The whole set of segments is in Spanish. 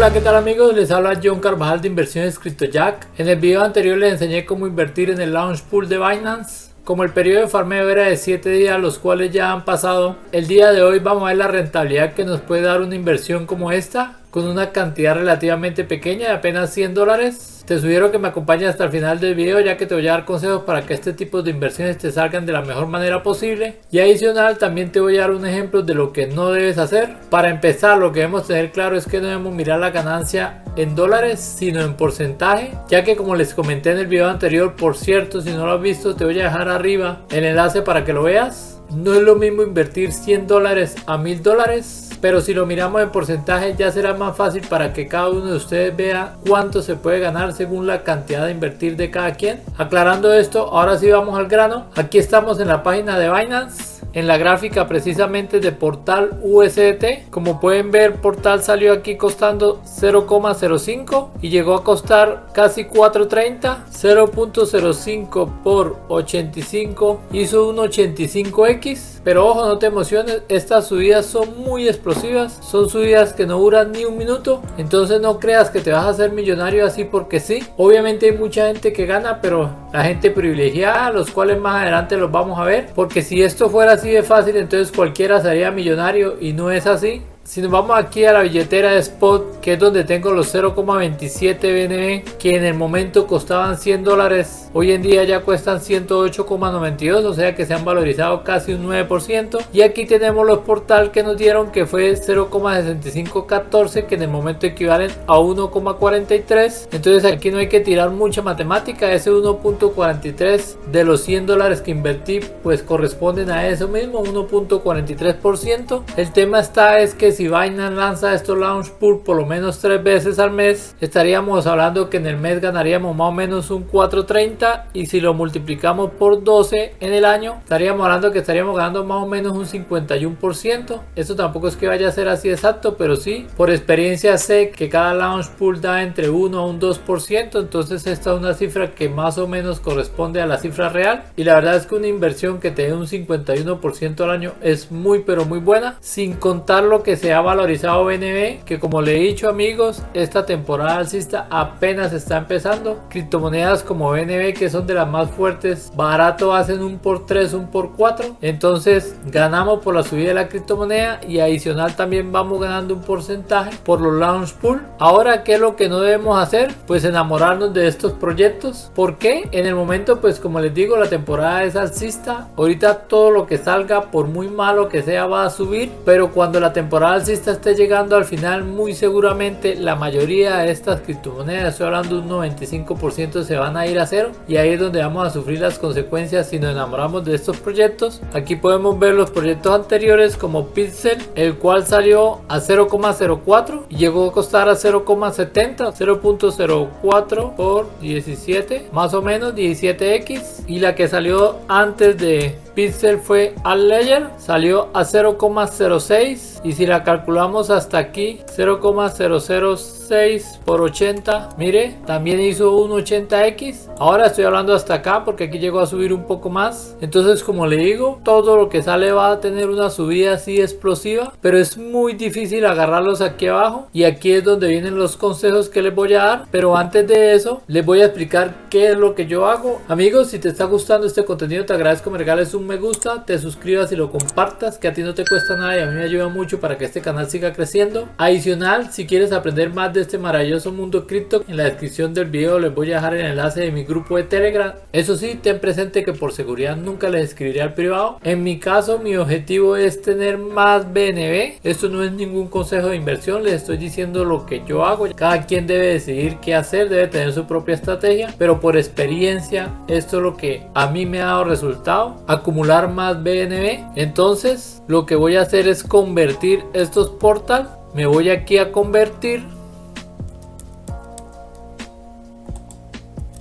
Hola, ¿qué tal amigos? Les habla John Carvajal de Inversiones CryptoJack. En el video anterior les enseñé cómo invertir en el Launch Pool de Binance. Como el periodo de farmeo era de 7 días, los cuales ya han pasado, el día de hoy vamos a ver la rentabilidad que nos puede dar una inversión como esta, con una cantidad relativamente pequeña de apenas $100. Te sugiero que me acompañes hasta el final del video, ya que te voy a dar consejos para que este tipo de inversiones te salgan de la mejor manera posible. Y adicional también te voy a dar un ejemplo de lo que no debes hacer. Para empezar, lo que debemos tener claro es que no debemos mirar la ganancia en dólares, sino en porcentaje, ya que como les comenté en el video anterior, por cierto, si no lo has visto, te voy a dejar arriba el enlace para que lo veas. No es lo mismo invertir $100 a $1000. Pero si lo miramos en porcentaje ya será más fácil para que cada uno de ustedes vea cuánto se puede ganar según la cantidad de invertir de cada quien. Aclarando esto, ahora sí vamos al grano. Aquí estamos en la página de Binance, en la gráfica precisamente de Portal USDT. Como pueden ver, Portal salió aquí costando 0,05 y llegó a costar casi 4.30. 0.05 por 85 hizo un 85x. Pero ojo, no te emociones, estas subidas son muy explosivas, son subidas que no duran ni un minuto, entonces no creas que te vas a hacer millonario así porque sí. Obviamente hay mucha gente que gana, pero la gente privilegiada, los cuales más adelante los vamos a ver, porque si esto fuera así de fácil, entonces cualquiera sería millonario y no es así. Si nos vamos aquí a la billetera de Spot, que es donde tengo los 0,27 BNB, que en el momento costaban $100, hoy en día ya cuestan 108,92, o sea que se han valorizado casi un 9%. Y aquí tenemos los Portal que nos dieron, que fue 0,6514, que en el momento equivalen a 1,43. Entonces aquí no hay que tirar mucha matemática, ese 1,43 de los $100 que invertí, pues corresponden a eso mismo, 1,43%. El tema es que si Binance lanza estos Launch Pool por lo menos 3 veces al mes, estaríamos hablando que en el mes ganaríamos más o menos un 4.30, y si lo multiplicamos por 12 en el año, estaríamos hablando que estaríamos ganando más o menos un 51%. Esto tampoco es que vaya a ser así exacto, pero sí, por experiencia sé que cada Launch Pool da entre 1 a un 2%, entonces esta es una cifra que más o menos corresponde a la cifra real, y la verdad es que una inversión que te dé un 51% al año es muy pero muy buena, sin contar lo que se ha valorizado BNB, que como le he dicho amigos, esta temporada alcista apenas está empezando. Criptomonedas como BNB, que son de las más fuertes, barato hacen un por 3, un por 4, entonces ganamos por la subida de la criptomoneda y adicional también vamos ganando un porcentaje por los Launch Pool. Ahora, ¿qué es lo que no debemos hacer? Pues enamorarnos de estos proyectos. ¿Por qué? En el momento, pues como les digo, la temporada es alcista, ahorita todo lo que salga, por muy malo que sea, va a subir, pero cuando la temporada alcista esté llegando al final, muy seguramente la mayoría de estas criptomonedas, estoy hablando de un 95%, se van a ir a cero, y ahí es donde vamos a sufrir las consecuencias si nos enamoramos de estos proyectos. Aquí podemos ver los proyectos anteriores como Pixel, el cual salió a 0,04 y llegó a costar a 0,70, 0.04 por 17, más o menos 17x, y la que salió antes de Pixel fue Alledger, salió a 0,06, y si la calculamos hasta aquí, 0,006 por 80, mire, también hizo un 80x. Ahora estoy hablando hasta acá porque aquí llegó a subir un poco más. Entonces, como le digo, todo lo que sale va a tener una subida así explosiva, pero es muy difícil agarrarlos aquí abajo, y aquí es donde vienen los consejos que les voy a dar. Pero antes de eso, les voy a explicar qué es lo que yo hago. Amigos, si te está gustando este contenido, te agradezco me regales un me gusta, te suscribas y lo compartas, que a ti no te cuesta nada y a mí me ayuda mucho para que este canal siga creciendo. Adicional, si quieres aprender más de este maravilloso mundo cripto, en la descripción del video les voy a dejar el enlace de mi grupo de Telegram. Eso sí, ten presente que por seguridad nunca les escribiré al privado. En mi caso, mi objetivo es tener más BNB. Esto no es ningún consejo de inversión, les estoy diciendo lo que yo hago. Cada quien debe decidir qué hacer, debe tener su propia estrategia, pero por experiencia esto es lo que a mí me ha dado resultado: acumular más BNB. Entonces lo que voy a hacer es convertir estos Portal. Me voy aquí a convertir,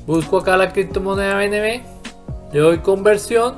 busco acá la criptomoneda BNB, le doy conversión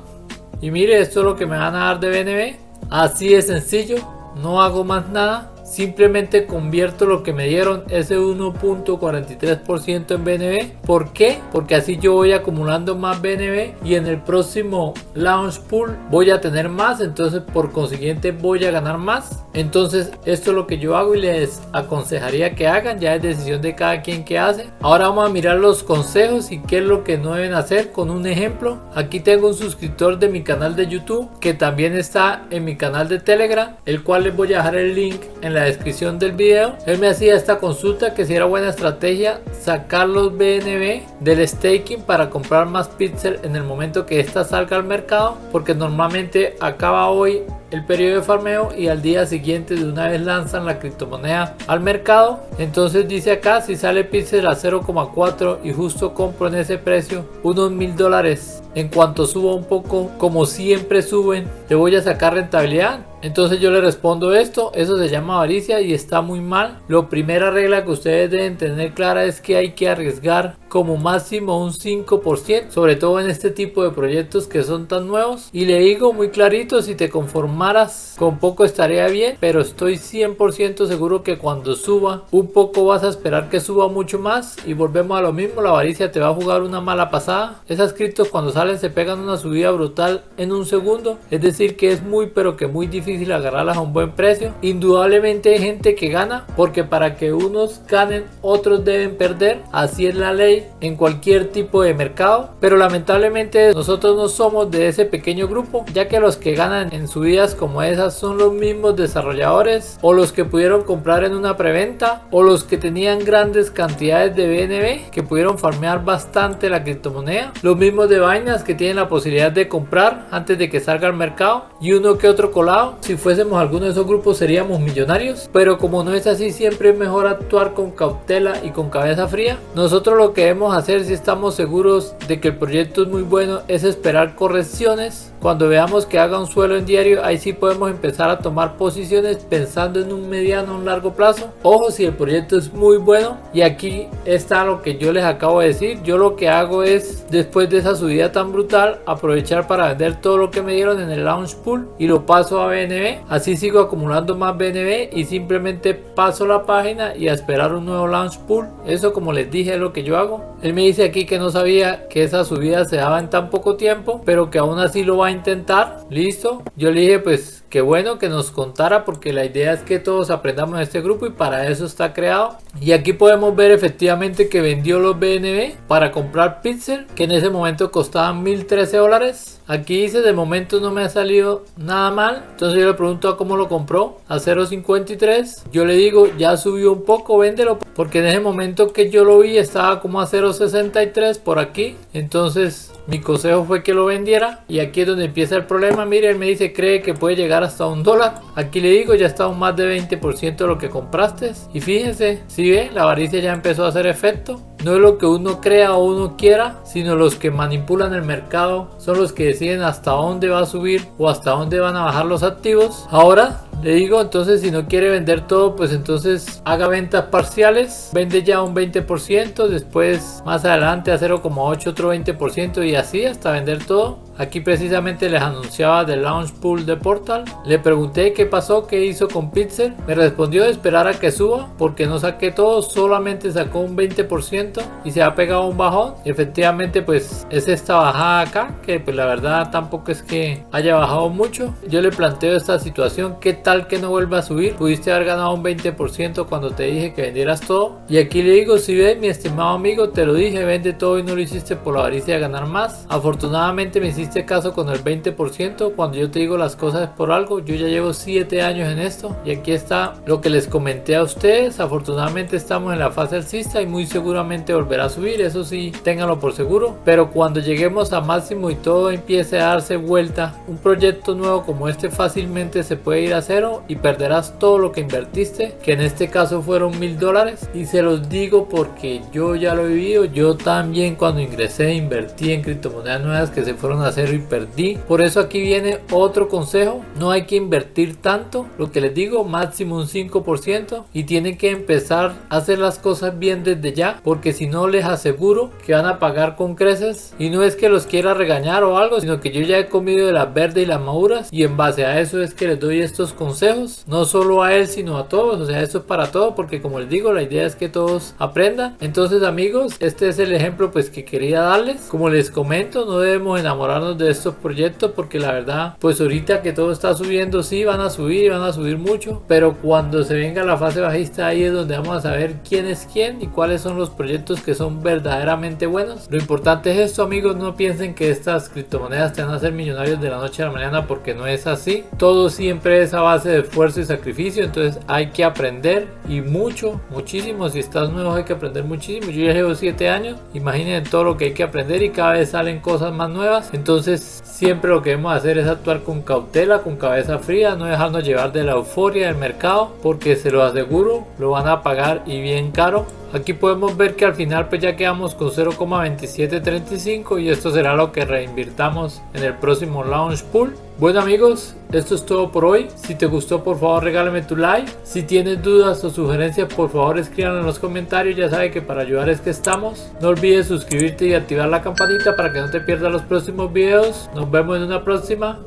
y mire, esto es lo que me van a dar de BNB. Así de sencillo, no hago más nada, simplemente convierto lo que me dieron, ese 1.43% en BNB. ¿Por qué? Porque así yo voy acumulando más BNB y en el próximo launch pool voy a tener más, entonces por consiguiente voy a ganar más. Entonces esto es lo que yo hago y les aconsejaría que hagan, ya es decisión de cada quien que hace. Ahora vamos a mirar los consejos y qué es lo que no deben hacer con un ejemplo. Aquí tengo un suscriptor de mi canal de YouTube que también está en mi canal de Telegram, el cual les voy a dejar el link en la descripción del video. Él me hacía esta consulta que si era buena estrategia sacar los BNB del staking para comprar más Pixel en el momento que esta salga al mercado, porque normalmente acaba hoy el periodo de farmeo y al día siguiente de una vez lanzan la criptomoneda al mercado. Entonces dice acá, si sale Pixel a 0,4 y justo compro en ese precio unos $1000, en cuanto suba un poco, como siempre suben, le voy a sacar rentabilidad. Entonces yo le respondo esto, eso se llama avaricia y está muy mal. La primera regla que ustedes deben tener clara es que hay que arriesgar como máximo un 5%, sobre todo en este tipo de proyectos que son tan nuevos. Y le digo muy clarito, si te conformaras con poco estaría bien, pero estoy 100% seguro que cuando suba un poco vas a esperar que suba mucho más y volvemos a lo mismo, la avaricia te va a jugar una mala pasada. Esas criptos cuando salen se pegan una subida brutal en un segundo, es decir que es muy pero que muy difícil agarrarlas a un buen precio. Indudablemente hay gente que gana, porque para que unos ganen otros deben perder, así es la ley en cualquier tipo de mercado, pero lamentablemente nosotros no somos de ese pequeño grupo, ya que los que ganan en subidas como esas son los mismos desarrolladores o los que pudieron comprar en una preventa o los que tenían grandes cantidades de BNB que pudieron farmear bastante la criptomoneda, los mismos de Binance que tienen la posibilidad de comprar antes de que salga al mercado y uno que otro colado. Si fuésemos alguno de esos grupos seríamos millonarios, pero como no es así, siempre es mejor actuar con cautela y con cabeza fría. Nosotros lo que debemos hacer, si estamos seguros de que el proyecto es muy bueno, es esperar correcciones. Cuando veamos que haga un suelo en diario, ahí sí podemos empezar a tomar posiciones pensando en un mediano o un largo plazo. Ojo, si el proyecto es muy bueno, y aquí está lo que yo les acabo de decir. Yo lo que hago es, después de esa subida tan brutal, aprovechar para vender todo lo que me dieron en el launch pool y lo paso a BNB. Así sigo acumulando más BNB y simplemente paso la página y a esperar un nuevo launch pool. Eso, como les dije, es lo que yo hago. Él me dice aquí que no sabía que esa subida se daba en tan poco tiempo, pero que aún así lo va a intentar. Listo. Yo le dije pues qué bueno que nos contara, porque la idea es que todos aprendamos en este grupo y para eso está creado. Y aquí podemos ver efectivamente que vendió los BNB para comprar Pixel, que en ese momento costaban $1013. Aquí dice de momento no me ha salido nada mal. Entonces yo le pregunto a cómo lo compró, a 0.53. Yo le digo ya subió un poco, véndelo, porque en ese momento que yo lo vi estaba como a 0.63 por aquí. Entonces mi consejo fue que lo vendiera, y aquí es donde empieza el problema. Mire, él me dice cree que puede llegar hasta $1. Aquí le digo ya está un más de 20% de lo que compraste, y fíjense, si ve, la avaricia ya empezó a hacer efecto. No es lo que uno crea o uno quiera, sino los que manipulan el mercado son los que deciden hasta dónde va a subir o hasta dónde van a bajar los activos. Ahora le digo, entonces si no quiere vender todo, pues entonces haga ventas parciales, vende ya un 20%, después más adelante a 0,8 otro 20% y así hasta vender todo. Aquí precisamente les anunciaba del launch pool de Portal. Le pregunté qué pasó, qué hizo con Pixel. Me respondió de esperar a que suba, porque no saqué todo, solamente sacó un 20% y se ha pegado un bajón. Efectivamente pues es esta bajada acá, que pues la verdad tampoco es que haya bajado mucho. Yo le planteo esta situación, ¿qué tal que no vuelva a subir? Pudiste haber ganado un 20% cuando te dije que vendieras todo. Y aquí le digo, si ves mi estimado amigo, te lo dije, vende todo y no lo hiciste por la avaricia de ganar más. Afortunadamente me hiciste caso con el 20%. Cuando yo te digo las cosas es por algo. Yo ya llevo 7 años en esto y aquí está lo que les comenté a ustedes. Afortunadamente estamos en la fase alcista y muy seguramente volverá a subir, eso sí, ténganlo por seguro. Pero cuando lleguemos a máximo y todo empiece a darse vuelta, un proyecto nuevo como este fácilmente se puede ir a cero y perderás todo lo que invertiste, que en este caso fueron $1000. Y se los digo porque yo ya lo he vivido. Yo también cuando ingresé invertí en criptomonedas nuevas que se fueron a cero y perdí. Por eso aquí viene otro consejo: no hay que invertir tanto, lo que les digo, máximo un 5%, y tienen que empezar a hacer las cosas bien desde ya, porque si no les aseguro que van a pagar con creces. Y no es que los quiera regañar o algo, sino que yo ya he comido de las verdes y las maduras, y en base a eso es que les doy estos consejos, no solo a él sino a todos. O sea, esto es para todos, porque como les digo, la idea es que todos aprendan. Entonces amigos, este es el ejemplo pues que quería darles. Como les comento, no debemos enamorarnos de estos proyectos, porque la verdad pues ahorita que todo está subiendo, sí van a subir y van a subir mucho, pero cuando se venga la fase bajista, ahí es donde vamos a saber quién es quién y cuáles son los proyectos que son verdaderamente buenos. Lo importante es esto, amigos: no piensen que estas criptomonedas te van a hacer millonarios de la noche a la mañana, porque no es así. Todo siempre es a base de esfuerzo y sacrificio. Entonces hay que aprender, y mucho, muchísimo. Si estás nuevo hay que aprender muchísimo. Yo ya llevo 7 años, imaginen todo lo que hay que aprender, y cada vez salen cosas más nuevas. Entonces siempre lo que debemos hacer es actuar con cautela, con cabeza fría, no dejarnos llevar de la euforia del mercado, porque se lo aseguro, lo van a pagar y bien caro. Aquí podemos ver que al final pues ya quedamos con 0,2735, y esto será lo que reinvirtamos en el próximo launch pool. Bueno amigos, esto es todo por hoy. Si te gustó, por favor regálame tu like. Si tienes dudas o sugerencias, por favor escríbanlo en los comentarios. Ya sabes que para ayudar es que estamos. No olvides suscribirte y activar la campanita para que no te pierdas los próximos videos. Nos vemos en una próxima.